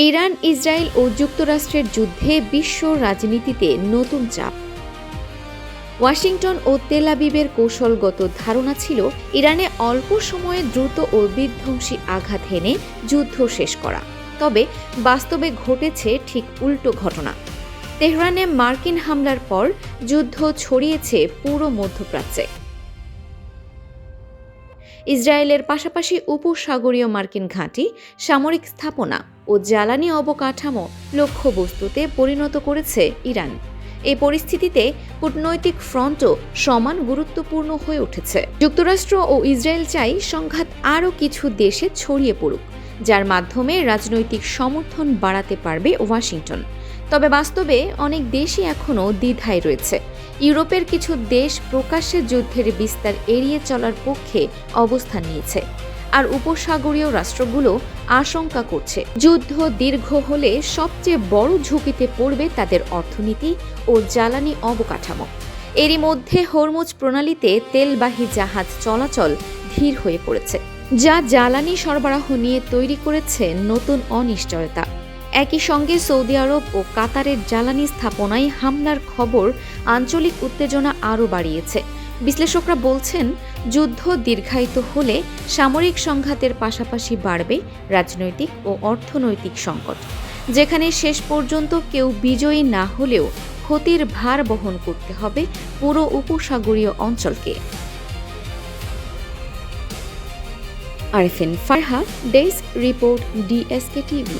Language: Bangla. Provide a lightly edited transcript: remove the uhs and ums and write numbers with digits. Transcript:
ইরান, ইসরায়েল ও যুক্তরাষ্ট্রের যুদ্ধে বিশ্ব রাজনীতিতে নতুন চাপ। ওয়াশিংটন ও তেল আবিবের কৌশলগত ধারণা ছিল ইরানে অল্প সময়ে দ্রুত ও বিধ্বংসী আঘাত হেনে যুদ্ধ শেষ করা। তবে বাস্তবে ঘটেছে ঠিক উল্টো ঘটনা। তেহরানে মার্কিন হামলার পর যুদ্ধ ছড়িয়েছে পুরো মধ্যপ্রাচ্যে। ইসরায়েলের পাশাপাশি উপসাগরীয় মার্কিন ঘাঁটি, সামরিক স্থাপনা ও জ্বালানি অবকাঠামো লক্ষ্যবস্তুতে পরিণত করেছে ইরান। এই পরিস্থিতিতে কূটনৈতিক ফ্রন্টও সমান গুরুত্বপূর্ণ হয়ে উঠেছে। যুক্তরাষ্ট্র ও ইসরায়েল চাই সংঘাত আরও কিছু দেশে ছড়িয়ে পড়ুক, যার মাধ্যমে রাজনৈতিক সমর্থন বাড়াতে পারবে ওয়াশিংটন। তবে বাস্তবে অনেক দেশই এখনও দ্বিধায় রয়েছে। ইউরোপের কিছু দেশ প্রকাশ্যে যুদ্ধের বিস্তার এড়িয়ে চলার পক্ষে অবস্থান নিয়েছে, আর উপসাগরীয় রাষ্ট্রগুলো আশঙ্কা করছে যুদ্ধ দীর্ঘ হলে সবচেয়ে বড় ঝুঁকিতে পড়বে তাদের অর্থনীতি ও জ্বালানি অবকাঠামো। এরই মধ্যে হরমুজ প্রণালীতে তেলবাহী জাহাজ চলাচল ধীর হয়ে পড়েছে, যা জ্বালানি সরবরাহ নিয়ে তৈরি করেছে নতুন অনিশ্চয়তা। একই সঙ্গে সৌদি আরব ও কাতারের জ্বালানি স্থাপনায় হামলার খবর আঞ্চলিক উত্তেজনা আরও বাড়িয়েছে। বিশ্লেষকরা বলছেন, যুদ্ধ দীর্ঘায়িত হলে সামরিক সংঘাতের পাশাপাশি বাড়বে রাজনৈতিক ও অর্থনৈতিক সংকট, যেখানে শেষ পর্যন্ত কেউ বিজয়ী না হলেও ক্ষতির ভার বহন করতে হবে পুরো উপসাগরীয় অঞ্চলকে। Arfin Farha, desk report, DSK TV।